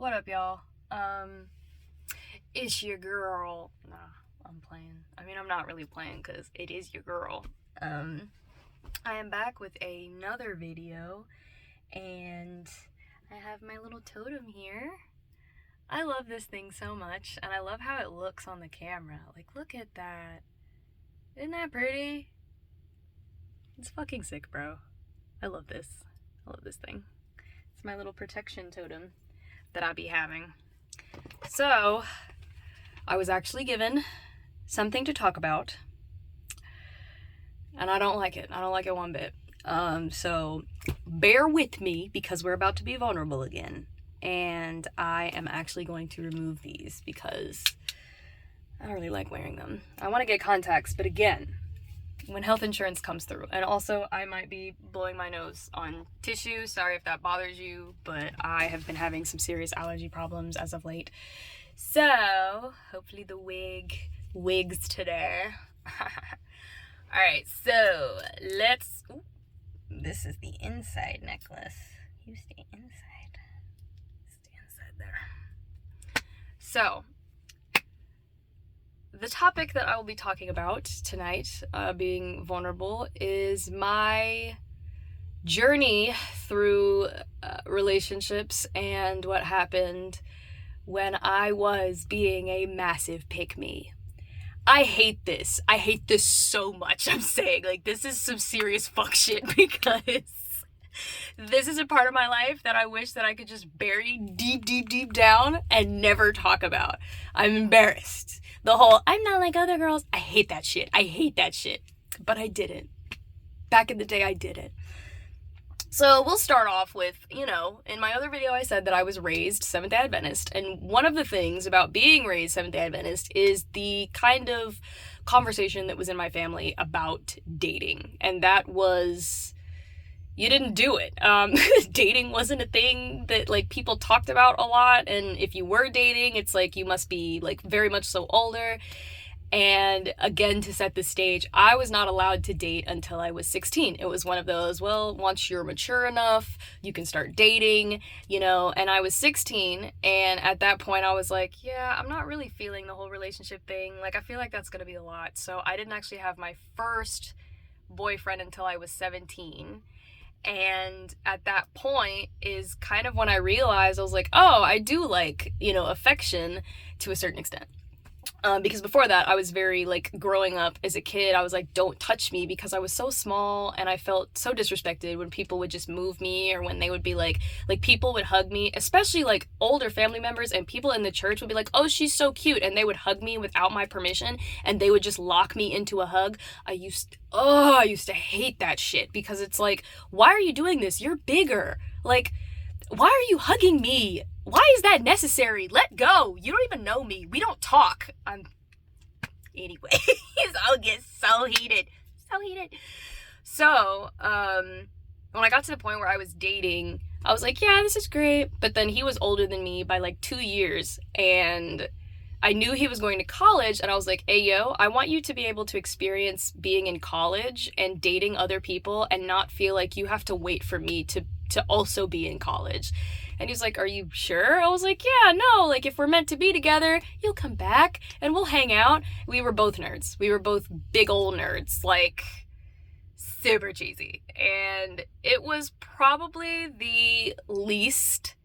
What up, y'all? It's your girl. Nah, I'm playing. I mean, I'm not really playing because it is your girl. I am back with another video, and I have my little totem here. I love this thing so much, and I love how it looks on the camera. Like, look at that. Isn't that pretty? It's fucking sick, bro. I love this. I love this thing. It's my little protection totem that I be having. So, I was actually given something to talk about, and I don't like it. I don't like it one bit. So bear with me because we're about to be vulnerable again, and I am actually going to remove these because I don't really like wearing them. I want to get contacts, but again, when health insurance comes through, and also I might be blowing my nose on tissue. Sorry if that bothers you, but I have been having some serious allergy problems as of late. So hopefully the wig wigs today. All right, so let's. Ooh, this is the inside necklace. You stay inside. Stay inside there. So, the topic that I will be talking about tonight, being vulnerable, is my journey through relationships and what happened when I was being a massive pick-me. I hate this. I hate this so much. I'm saying, like, this is some serious fuck shit because this is a part of my life that I wish that I could just bury deep down and never talk about. I'm embarrassed. The whole, I'm not like other girls. I hate that shit. I hate that shit. But I didn't. Back in the day, I did it. So we'll start off with, in my other video I said that I was raised Seventh-day Adventist, and one of the things about being raised Seventh-day Adventist is the kind of conversation that was in my family about dating, and that was, you didn't do it. Dating wasn't a thing that, like, people talked about a lot, and if you were dating, it's like you must be, like, very much so older. And again, to set the stage, I was not allowed to date until I was 16. It was one of those, well, once you're mature enough, you can start dating, and I was 16. And at that point, I was like, yeah, I'm not really feeling the whole relationship thing. Like, I feel like that's going to be a lot. So I didn't actually have my first boyfriend until I was 17. And at that point is kind of when I realized, I was like, oh, I do like, affection to a certain extent. Because before that, I was very, like, growing up as a kid, I was like, don't touch me, because I was so small and I felt so disrespected when people would just move me, or when they would be like people would hug me, especially, like, older family members, and people in the church would be like, oh, she's so cute, and they would hug me without my permission, and they would just lock me into a hug. I used to hate that shit, because it's like, why are you doing this? You're bigger. Like, why are you hugging me? Why is that necessary? Let go. You don't even know me. We don't talk. Anyway, I'll get so heated. So, when I got to the point where I was dating, I was like, yeah, this is great. But then he was older than me by like 2 years, and I knew he was going to college, and I was like, hey, yo, I want you to be able to experience being in college and dating other people and not feel like you have to wait for me to also be in college. And he's like, are you sure? I was like, yeah, no, like, if we're meant to be together, you'll come back and we'll hang out. We were both nerds. We were both big old nerds, like, super cheesy. And it was probably the least,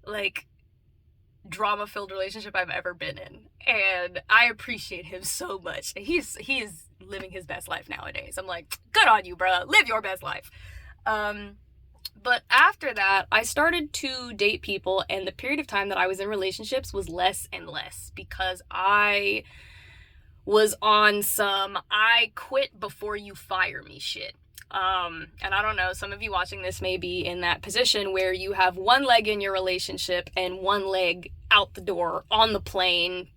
like, drama-filled relationship I've ever been in. And I appreciate him so much. He is living his best life nowadays. I'm like, good on you, bro. Live your best life. But after that, I started to date people, and the period of time that I was in relationships was less and less, because I was on some I quit before you fire me shit. And I don't know, some of you watching this may be in that position where you have one leg in your relationship and one leg out the door on the plane.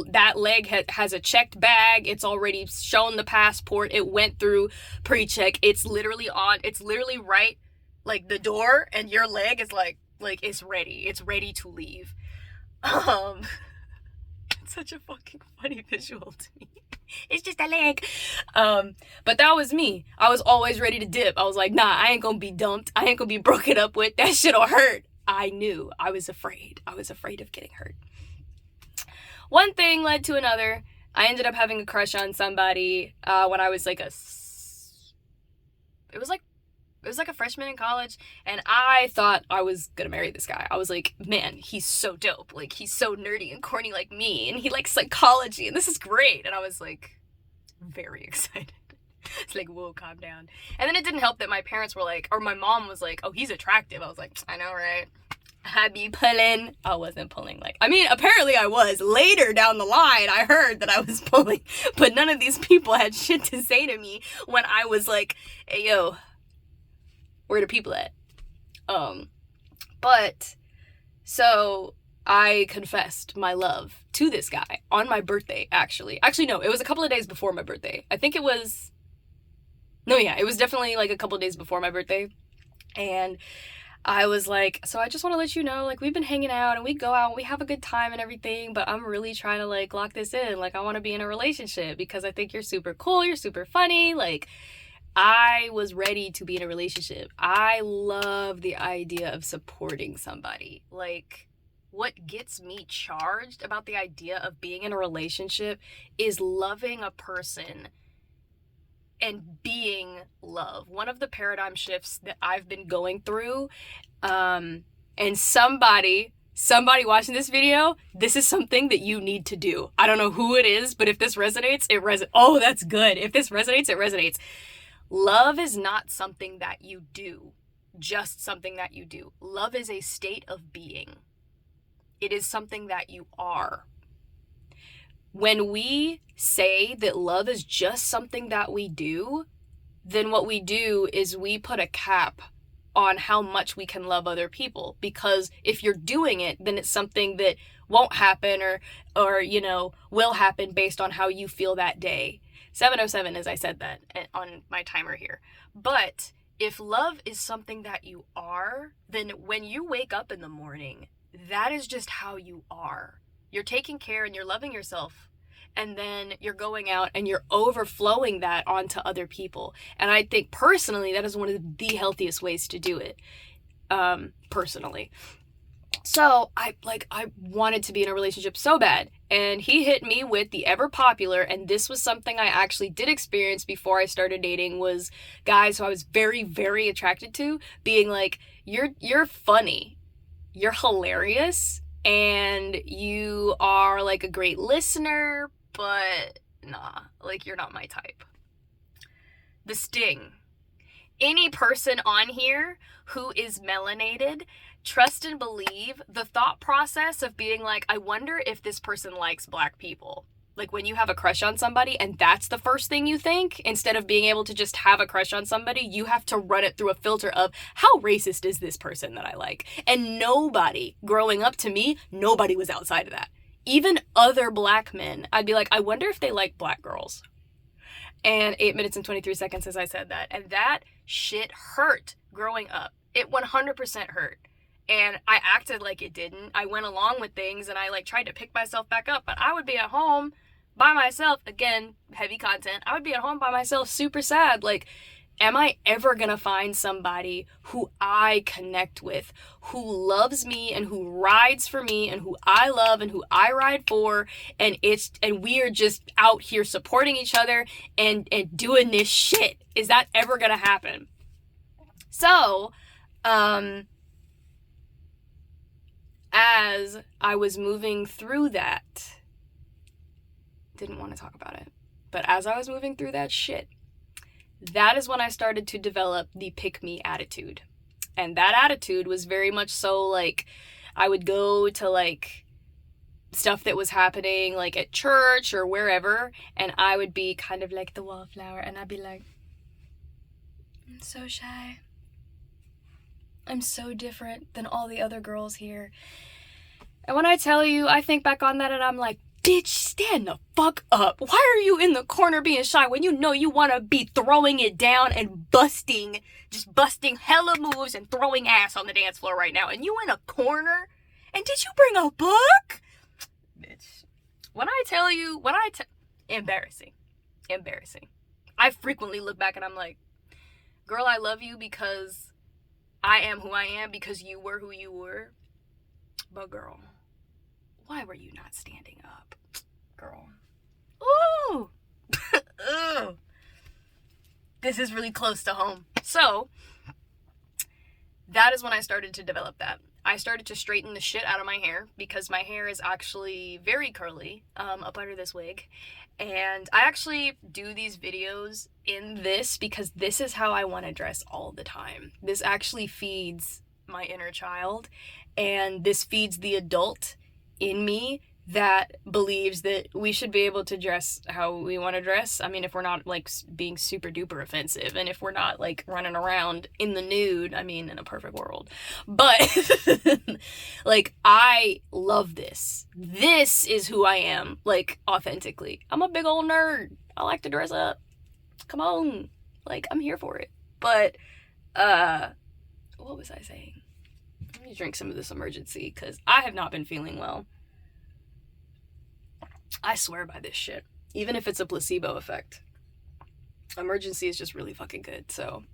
That leg has a checked bag. It's already shown the passport. It went through pre-check. It's literally right, like, the door, and your leg is like it's ready to leave. It's such a fucking funny visual to me. It's just a leg. But that was me. I was always ready to dip. I was like, nah, I ain't gonna be dumped. I ain't gonna be broken up with. That shit'll hurt. I knew. I was afraid. I was afraid of getting hurt. One thing led to another. I ended up having a crush on somebody when I was like it was like a freshman in college, and I thought I was gonna marry this guy. I was like, man, he's so dope. Like, he's so nerdy and corny like me, and he likes psychology, and this is great. And I was like, very excited. It's like, whoa, calm down. And then it didn't help that my parents were like, or my mom was like, oh, he's attractive. I was like, I know, right? I be pulling. I wasn't pulling. Like, I mean, apparently I was. Later down the line, I heard that I was pulling, but none of these people had shit to say to me when I was like, hey, yo, where the people at? But so I confessed my love to this guy on my birthday, actually. Actually, no, it was a couple of days before my birthday. I think it was, no, yeah, it was definitely like a couple of days before my birthday. And I was like, so I just want to let you know, like, we've been hanging out and we go out and we have a good time and everything, but I'm really trying to like lock this in. Like, I want to be in a relationship because I think you're super cool, you're super funny. Like, I was ready to be in a relationship. I love the idea of supporting somebody. Like, what gets me charged about the idea of being in a relationship is loving a person and being love. One of the paradigm shifts that I've been going through, and somebody watching this video, this is something that you need to do. I don't know who it is, but if this resonates, it resonates. Oh, that's good. If this resonates, it resonates. Love is not something that you do, just something that you do. Love is a state of being. It is something that you are. When we say that love is just something that we do, then what we do is we put a cap on how much we can love other people. Because if you're doing it, then it's something that won't happen or you know, will happen based on how you feel that day. 7:07 as I said that on my timer here. But if love is something that you are, then when you wake up in the morning, that is just how you are. You're taking care and you're loving yourself. And then you're going out and you're overflowing that onto other people. And I think personally, that is one of the healthiest ways to do it. Personally. So I wanted to be in a relationship so bad. And he hit me with the ever popular, and this was something I actually did experience before I started dating, was guys who I was very, very attracted to being like, you're funny. You're hilarious. And you are like a great listener, but nah, like, you're not my type. The sting. Any person on here who is melanated, trust and believe the thought process of being like, I wonder if this person likes black people. Like, when you have a crush on somebody and that's the first thing you think, instead of being able to just have a crush on somebody, you have to run it through a filter of, how racist is this person that I like? And nobody, growing up to me, nobody was outside of that. Even other black men, I'd be like, I wonder if they like black girls. And 8 minutes and 23 seconds as I said that. And that shit hurt growing up. It 100% hurt. And I acted like it didn't. I went along with things and I like tried to pick myself back up. But I would be at home by myself. Again, heavy content. I would be at home by myself, super sad. Like, am I ever gonna find somebody who I connect with, who loves me and who rides for me and who I love and who I ride for, and we are just out here supporting each other and doing this shit? Is that ever gonna happen? So, as I was moving through that, didn't want to talk about it, but as I was moving through that shit, that is when I started to develop the pick-me attitude. And that attitude was very much so like, I would go to like stuff that was happening like at church or wherever, and I would be kind of like the wallflower, and I'd be like, I'm so shy. I'm so different than all the other girls here. And when I tell you, I think back on that and I'm like, bitch, stand the fuck up. Why are you in the corner being shy when you know you want to be throwing it down and busting hella moves and throwing ass on the dance floor right now? And you in a corner? And did you bring a book? Bitch. Embarrassing. I frequently look back and I'm like, girl, I love you because I am who I am because you were who you were. But girl, why were you not standing up? Girl. Ooh. Ooh. This is really close to home. So, that is when I started to develop that. I started to straighten the shit out of my hair because my hair is actually very curly up under this wig. And I actually do these videos in this because this is how I want to dress all the time. This actually feeds my inner child, and this feeds the adult in me that believes that we should be able to dress how we want to dress. I mean, if we're not like being super duper offensive, and if we're not like running around in the nude, I mean, in a perfect world. But like, I love this. This is who I am, like, authentically. I'm a big old nerd. I like to dress up. Come on. Like, I'm here for it. But what was I saying? Let me drink some of this emergency because I have not been feeling well. I swear by this shit. Even if it's a placebo effect. Emergency is just really fucking good. So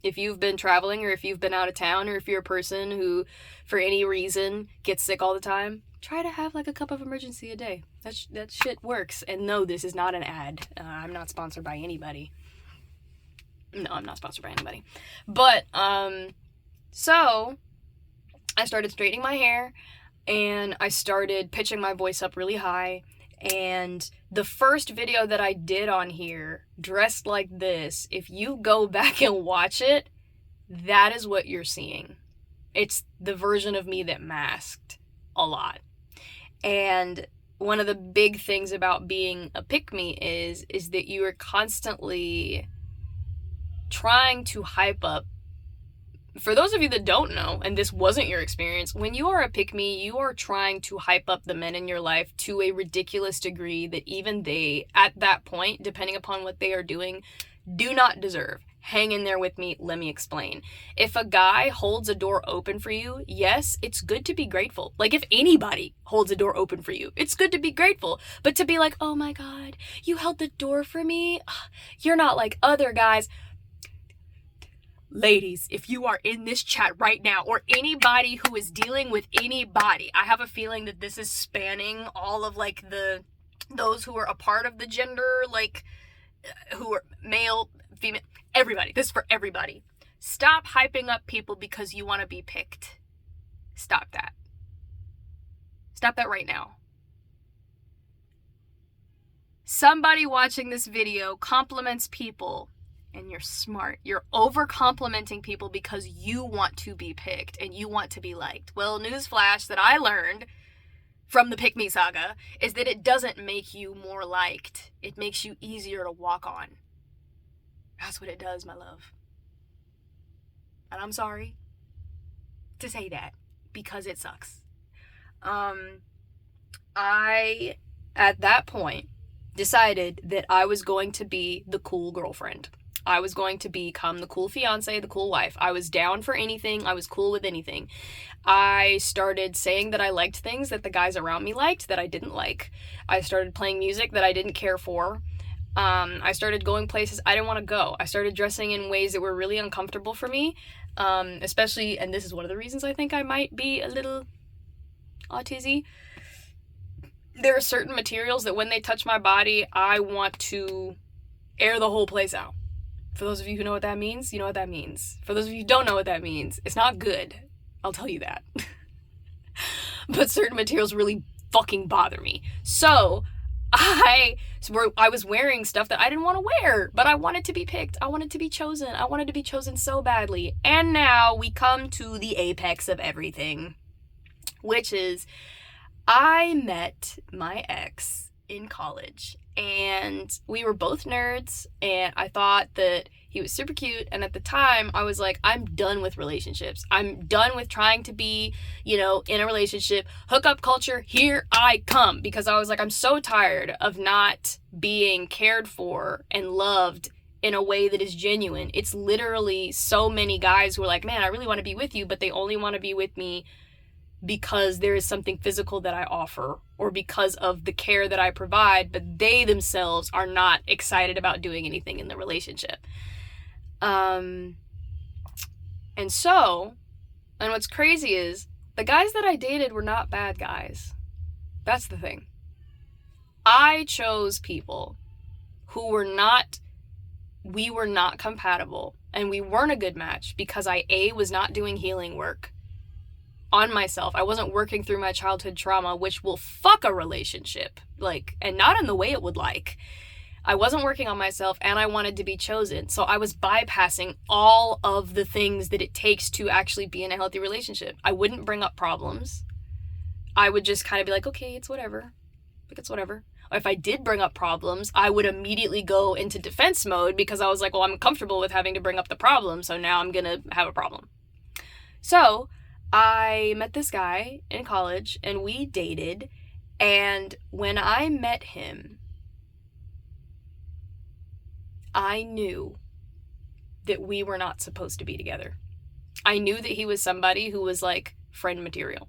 if you've been traveling, or if you've been out of town, or if you're a person who, for any reason, gets sick all the time, try to have like a cup of emergency a day. That shit works. And no, this is not an ad. I'm not sponsored by anybody. No, I'm not sponsored by anybody. But, so I started straightening my hair. And I started pitching my voice up really high. And the first video that I did on here, dressed like this, if you go back and watch it, that is what you're seeing. It's the version of me that masked a lot. And one of the big things about being a pick-me is that you are constantly trying to hype up. For those of you that don't know, and this wasn't your experience, when you are a pick-me, you are trying to hype up the men in your life to a ridiculous degree that even they, at that point, depending upon what they are doing, do not deserve. Hang in there with me, let me explain. If a guy holds a door open for you, yes, it's good to be grateful. Like, if anybody holds a door open for you, it's good to be grateful. But to be like, oh my God, you held the door for me? You're not like other guys. Ladies, if you are in this chat right now, or anybody who is dealing with anybody, I have a feeling that this is spanning all of like those who are a part of the gender, like who are male, female, everybody. This is for everybody. Stop hyping up people because you want to be picked. Stop that. Stop that right now. Somebody watching this video compliments people, and you're smart. You're over complimenting people because you want to be picked and you want to be liked. Well, newsflash that I learned from the Pick Me saga is that it doesn't make you more liked. It makes you easier to walk on. That's what it does, my love. And I'm sorry to say that because it sucks. I, at that point, decided that I was going to be the cool girlfriend. I was going to become the cool fiance, the cool wife. I was down for anything. I was cool with anything. I started saying that I liked things that the guys around me liked that I didn't like. I started playing music that I didn't care for. I started going places I didn't want to go. I started dressing in ways that were really uncomfortable for me, especially, and this is one of the reasons I think I might be a little autistic. There are certain materials that when they touch my body, I want to air the whole place out. For those of you who know what that means, you know what that means. For those of you who don't know what that means, it's not good. I'll tell you that. But certain materials really fucking bother me. So I was wearing stuff that I didn't want to wear, but I wanted to be picked. I wanted to be chosen. I wanted to be chosen so badly. And now we come to the apex of everything, which is I met my ex in college. And we were both nerds, and I thought that he was super cute, and at the time, I was like, I'm done with relationships. I'm done with trying to be, in a relationship. Hookup culture, here I come, because I was like, I'm so tired of not being cared for and loved in a way that is genuine. It's literally so many guys who are like, man, I really want to be with you, but they only want to be with me because there is something physical that I offer or because of the care that I provide, but they themselves are not excited about doing anything in the relationship. And what's crazy is the guys that I dated were not bad guys. That's the thing. I chose people who we were not compatible, and we weren't a good match because I was not doing healing work on myself. I wasn't working through my childhood trauma, which will fuck a relationship, and not in the way it would like. I wasn't working on myself, and I wanted to be chosen. So I was bypassing all of the things that it takes to actually be in a healthy relationship. I wouldn't bring up problems. I would just kind of be like, okay, it's whatever. It's whatever. Or if I did bring up problems, I would immediately go into defense mode because I was like, well, I'm comfortable with having to bring up the problem, so now I'm going to have a problem. So I met this guy in college, and we dated, and when I met him, I knew that we were not supposed to be together. I knew that he was somebody who was friend material.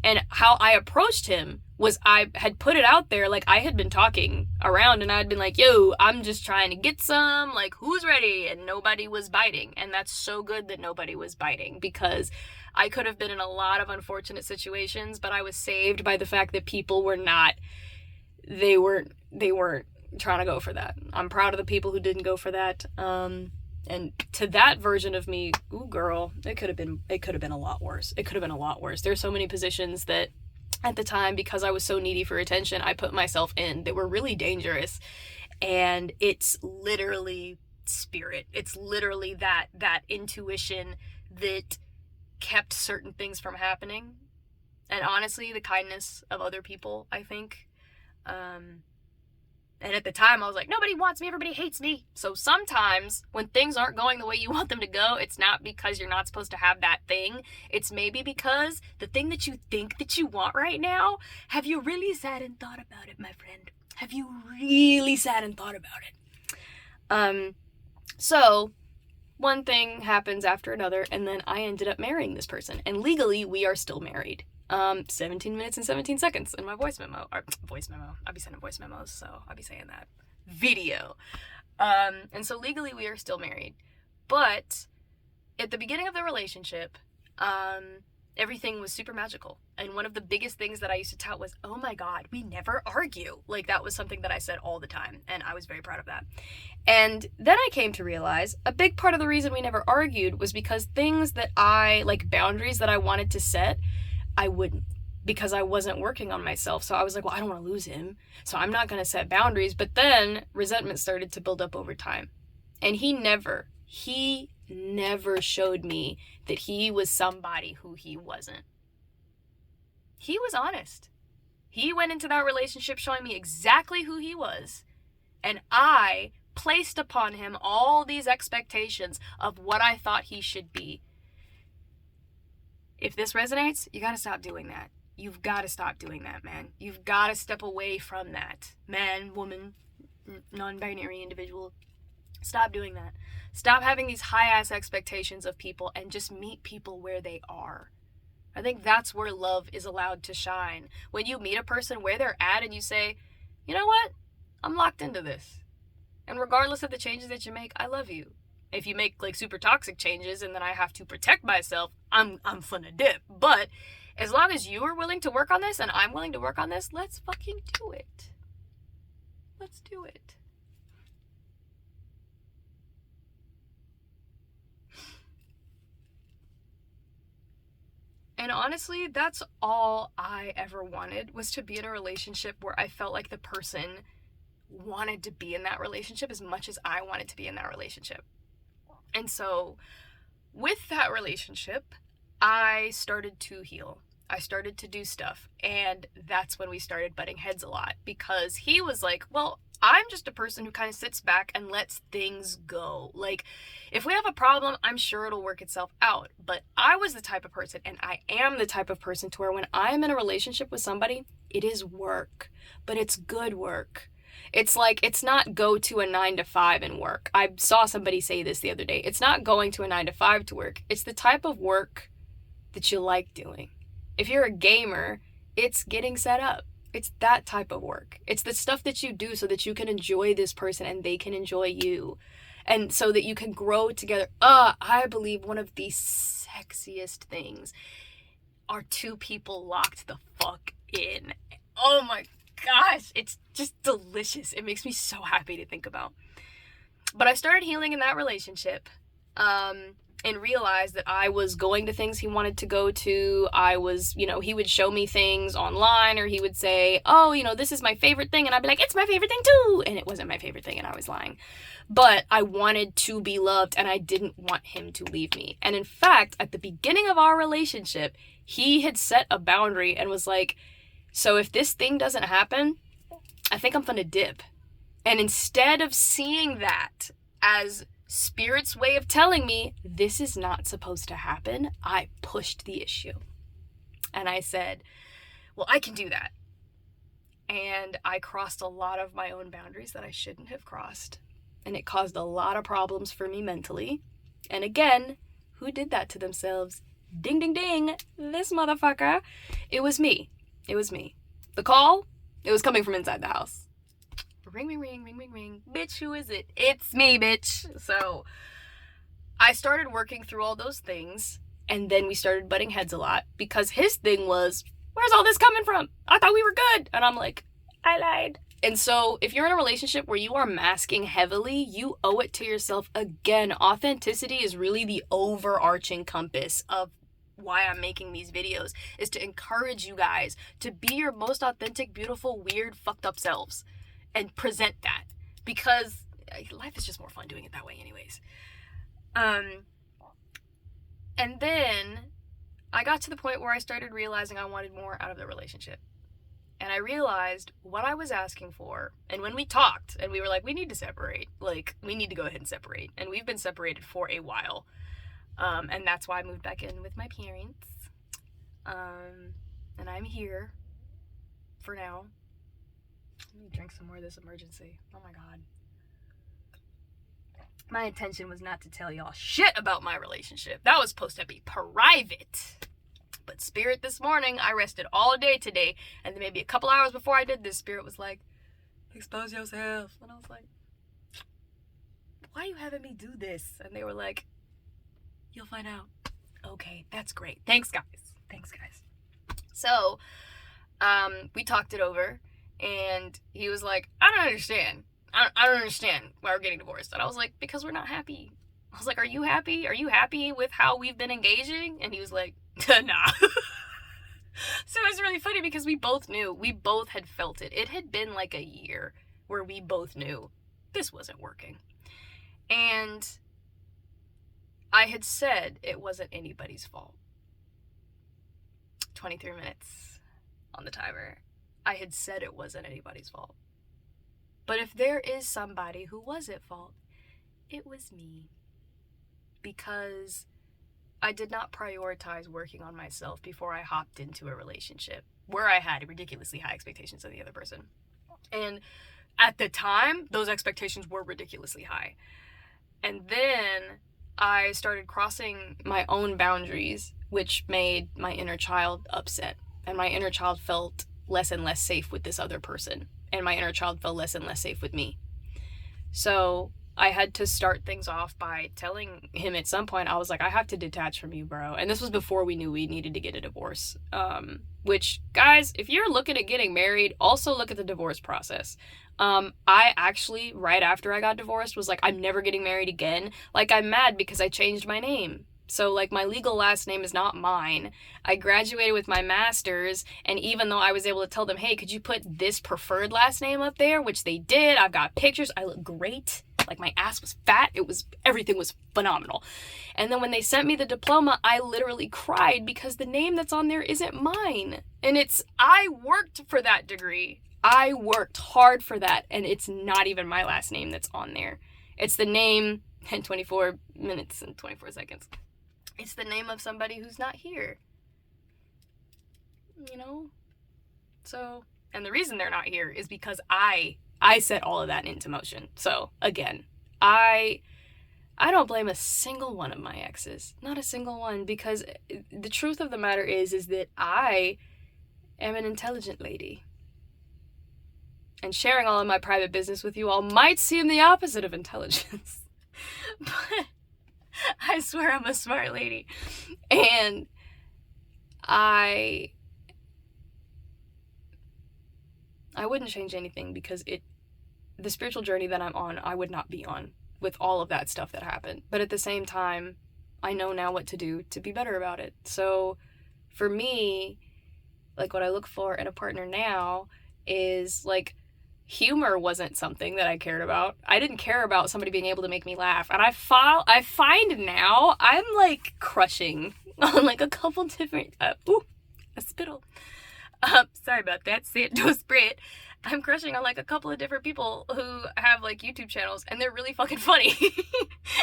And how I approached him was I had put it out there, I had been talking around, and I'd been like, yo, I'm just trying to get some, who's ready? And nobody was biting. And that's so good that nobody was biting, because I could have been in a lot of unfortunate situations, but I was saved by the fact that people were not, they weren't trying to go for that. I'm proud of the people who didn't go for that. And to that version of me, ooh girl, it could have been a lot worse. It could have been a lot worse. There's so many positions that at the time, because I was so needy for attention, I put myself in that were really dangerous. And it's literally spirit. It's literally that intuition that kept certain things from happening. And honestly, the kindness of other people, I think. And at the time, I was like, nobody wants me, everybody hates me. So sometimes when things aren't going the way you want them to go, it's not because you're not supposed to have that thing. It's maybe because the thing that you think that you want right now, have you really sat and thought about it, my friend? Have you really sat and thought about it? So one thing happens after another, and then I ended up marrying this person. And legally, we are still married. 17 minutes and 17 seconds in my voice memo. I'll be sending voice memos, so I'll be saying that. Video. And so legally we are still married. But at the beginning of the relationship, everything was super magical. And one of the biggest things that I used to tout was, oh my God, we never argue. That was something that I said all the time, and I was very proud of that. And then I came to realize a big part of the reason we never argued was because things that boundaries that I wanted to set, I wouldn't, because I wasn't working on myself. So I was like, well, I don't want to lose him, so I'm not going to set boundaries. But then resentment started to build up over time. And he never showed me that he was somebody who he wasn't. He was honest. He went into that relationship showing me exactly who he was. And I placed upon him all these expectations of what I thought he should be. If this resonates, you got to stop doing that. You've got to stop doing that, man. You've got to step away from that. Man, woman, non-binary individual. Stop doing that. Stop having these high-ass expectations of people and just meet people where they are. I think that's where love is allowed to shine. When you meet a person where they're at and you say, you know what? I'm locked into this. And regardless of the changes that you make, I love you. If you make super toxic changes and then I have to protect myself, I'm finna dip. But as long as you are willing to work on this and I'm willing to work on this, let's fucking do it. Let's do it. And honestly, that's all I ever wanted, was to be in a relationship where I felt like the person wanted to be in that relationship as much as I wanted to be in that relationship. And so with that relationship, I started to heal. I started to do stuff. And that's when we started butting heads a lot, because he was like, well, I'm just a person who kind of sits back and lets things go. If we have a problem, I'm sure it'll work itself out. But I was the type of person, and I am the type of person to where when I'm in a relationship with somebody, it is work, but it's good work. It's not go to a 9 to 5 and work. I saw somebody say this the other day. It's not going to a 9 to 5 to work. It's the type of work that you like doing. If you're a gamer, it's getting set up. It's that type of work. It's the stuff that you do so that you can enjoy this person and they can enjoy you. and so that you can grow together. I believe one of the sexiest things are two people locked the fuck in. Oh my gosh, it's just delicious. It makes me so happy to think about. But I started healing in that relationship, and realized that I was going to things he wanted to go to. I was, he would show me things online, or he would say, oh, this is my favorite thing. And I'd be like, it's my favorite thing too. And it wasn't my favorite thing, and I was lying. But I wanted to be loved, and I didn't want him to leave me. And in fact, at the beginning of our relationship, he had set a boundary and was like, so if this thing doesn't happen, I think I'm gonna dip. And instead of seeing that as Spirit's way of telling me this is not supposed to happen, I pushed the issue. And I said, well, I can do that. And I crossed a lot of my own boundaries that I shouldn't have crossed. And it caused a lot of problems for me mentally. And again, who did that to themselves? Ding, ding, ding. This motherfucker. It was me. It was me. The call, it was coming from inside the house. Ring, ring, ring, ring, ring, ring. Bitch, who is it? It's me, bitch. So I started working through all those things, and then we started butting heads a lot because his thing was, where's all this coming from? I thought we were good. And I'm like, I lied. And so if you're in a relationship where you are masking heavily, you owe it to yourself. Again, authenticity is really the overarching compass of why I'm making these videos, is to encourage you guys to be your most authentic, beautiful, weird, fucked up selves and present that, because life is just more fun doing it that way anyways. And then I got to the point where I started realizing I wanted more out of the relationship. And I realized what I was asking for. And when we talked and we were like, we need to separate, we need to go ahead and separate. And we've been separated for a while. And that's why I moved back in with my parents. And I'm here for now. Let me drink some more of this emergency. Oh my God. My intention was not to tell y'all shit about my relationship. That was supposed to be private. But Spirit this morning, I rested all day today. And then maybe a couple hours before I did this, Spirit was like, expose yourself. And I was like, why are you having me do this? And they were like, you'll find out. Okay, that's great. Thanks, guys. So, we talked it over. And he was like, I don't understand. I don't understand why we're getting divorced. And I was like, because we're not happy. I was like, are you happy? Are you happy with how we've been engaging? And he was like, nah. So it was really funny because we both knew. We both had felt it. It had been like a year where we both knew this wasn't working. And I had said it wasn't anybody's fault. 23 minutes on the timer. I had said it wasn't anybody's fault. But if there is somebody who was at fault, it was me. Because I did not prioritize working on myself before I hopped into a relationship where I had ridiculously high expectations of the other person. And at the time, those expectations were ridiculously high. And then I started crossing my own boundaries, which made my inner child upset. And my inner child felt less and less safe with this other person. And my inner child felt less and less safe with me. So I had to start things off by telling him at some point, I was like, I have to detach from you, bro. And this was before we knew we needed to get a divorce. Which, guys, if you're looking at getting married, also look at the divorce process. I actually, right after I got divorced, was like, I'm never getting married again. I'm mad because I changed my name. So, my legal last name is not mine. I graduated with my master's, and even though I was able to tell them, hey, could you put this preferred last name up there, which they did, I've got pictures, I look great. My ass was fat, everything was phenomenal. And then when they sent me the diploma, I literally cried because the name that's on there isn't mine. And I worked for that degree. I worked hard for that, and it's not even my last name that's on there. It's the name, and 24 minutes and 24 seconds. It's the name of somebody who's not here. So, and the reason they're not here is because I set all of that into motion. So, again, I don't blame a single one of my exes. Not a single one, because the truth of the matter is that I am an intelligent lady. And sharing all of my private business with you all might seem the opposite of intelligence. But I swear I'm a smart lady. And I wouldn't change anything, because the spiritual journey that I'm on, I would not be on with all of that stuff that happened. But at the same time, I know now what to do to be better about it. So for me, like, what I look for in a partner now is, like, humor wasn't something that I cared about. I didn't care about somebody being able to make me laugh. And I find now I'm, like, crushing on, like, a couple different, a spittle. Sorry about that, say it to a spread. I'm crushing on, like, a couple of different people who have, like, YouTube channels, and they're really fucking funny.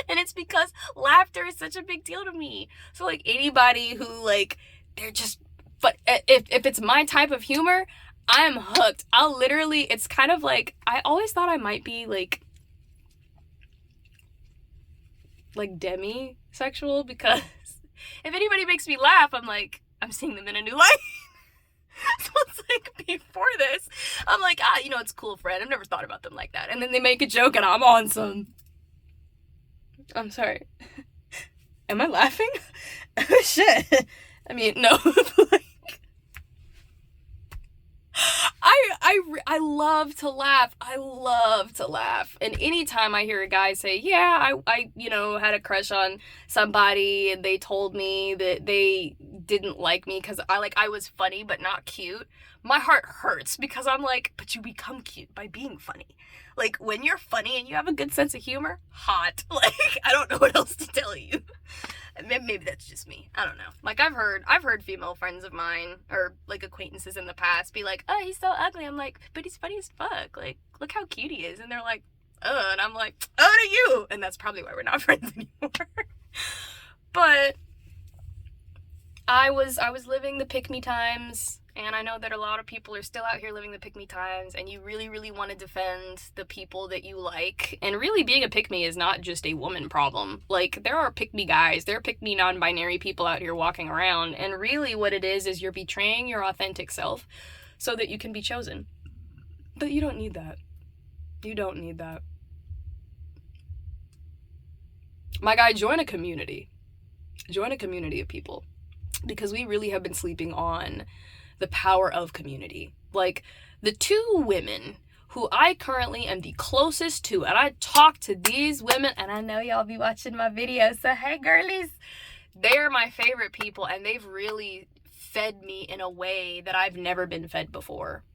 And it's because laughter is such a big deal to me. So, like, anybody who, like, they're just, but if it's my type of humor, I'm hooked. I'll literally, it's kind of like, I always thought I might be, like demisexual, because if anybody makes me laugh, I'm like, I'm seeing them in a new light. So it's like, before this, I'm like, it's cool, friend. I've never thought about them like that. And then they make a joke and I'm on some. I'm sorry. Am I laughing? Oh, shit. I mean, no. I love to laugh. I love to laugh. And anytime I hear a guy say, yeah, I had a crush on somebody and they told me that they didn't like me because I was funny but not cute, my heart hurts, because I'm like, but you become cute by being funny. Like, when you're funny and you have a good sense of humor, hot. Like, I don't know what else to tell you. Maybe that's just me. I don't know. Like, I've heard female friends of mine, or, like, acquaintances in the past, be like, oh, he's so ugly. I'm like, but he's funny as fuck. Like, look how cute he is. And they're like, and I'm like, to you. And that's probably why we're not friends anymore. But I was living the pick-me times, and I know that a lot of people are still out here living the pick-me times, and you really, really want to defend the people that you like. And really, being a pick-me is not just a woman problem. Like, there are pick-me guys, there are pick-me non-binary people out here walking around, and really what it is you're betraying your authentic self so that you can be chosen. But you don't need that. You don't need that. My guy, join a community. Join a community of people. Because we really have been sleeping on the power of community. Like, the two women who I currently am the closest to, and I talk to these women, and I know y'all be watching my videos, so hey girlies, they're my favorite people, and they've really fed me in a way that I've never been fed before.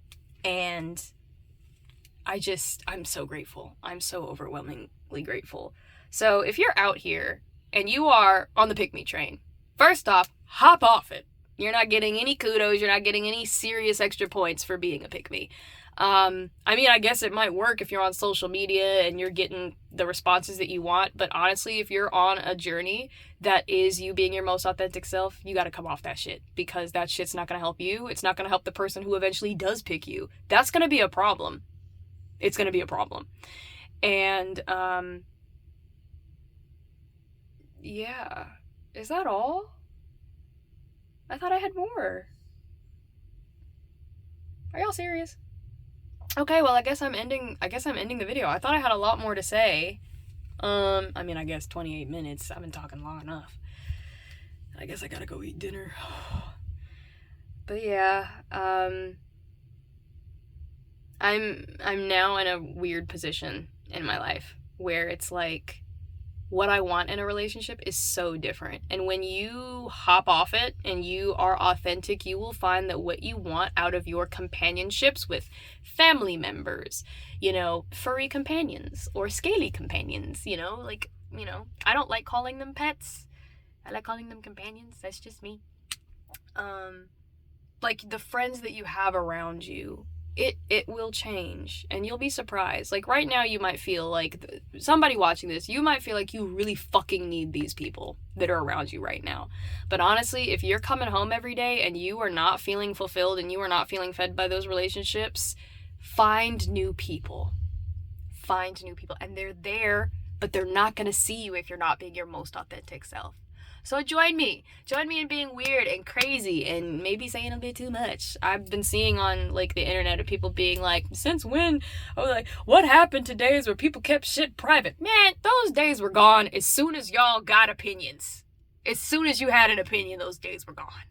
And I'm so grateful. I'm so overwhelmingly grateful. So if you're out here and you are on the pick me train, first off, hop off it. You're not getting any kudos. You're not getting any serious extra points for being a pick-me. I mean, I guess it might work if you're on social media and you're getting the responses that you want. But honestly, if you're on a journey that is you being your most authentic self, you got to come off that shit. Because that shit's not going to help you. It's not going to help the person who eventually does pick you. That's going to be a problem. It's going to be a problem. And, yeah. Is that all? I thought I had more. Are y'all serious? Okay, well, I guess I'm ending the video. I thought I had a lot more to say. I mean, I guess 28 minutes. I've been talking long enough. I guess I gotta go eat dinner. But yeah, I'm now in a weird position in my life where it's like, what I want in a relationship is so different. And when you hop off it and you are authentic, you will find that what you want out of your companionships with family members, furry companions or scaly companions, I don't like calling them pets. I like calling them companions. That's just me. Like, the friends that you have around you, it will change, and you'll be surprised. Like, right now you might feel like, somebody watching this, you might feel like you really fucking need these people that are around you right now. But honestly, if you're coming home every day and you are not feeling fulfilled and you are not feeling fed by those relationships, find new people. And they're there, but they're not going to see you if you're not being your most authentic self. So join me in being weird and crazy and maybe saying a bit too much. I've been seeing on like the internet of people being like, since when? I was like, what happened to days where people kept shit private? Man, those days were gone as soon as y'all got opinions. As soon as you had an opinion, those days were gone.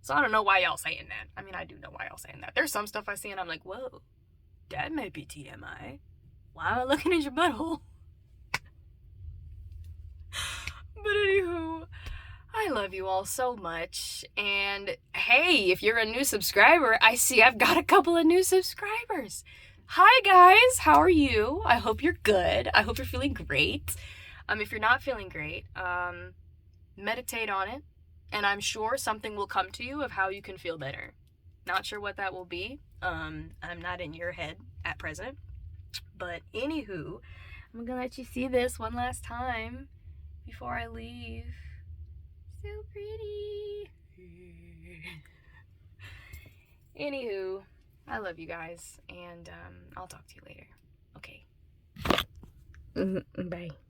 So I don't know why y'all saying that. I mean, I do know why y'all saying that. There's some stuff I see and I'm like, whoa, that might be TMI. Why am I looking at your butthole? But anywho, I love you all so much. And hey, if you're a new subscriber, I see I've got a couple of new subscribers. Hi guys, how are you? I hope you're good. I hope you're feeling great. If you're not feeling great, meditate on it, and I'm sure something will come to you of how you can feel better. Not sure what that will be. I'm not in your head at present. But anywho, I'm gonna let you see this one last time before I leave. So pretty. Anywho, I love you guys, and I'll talk to you later. Okay. Bye.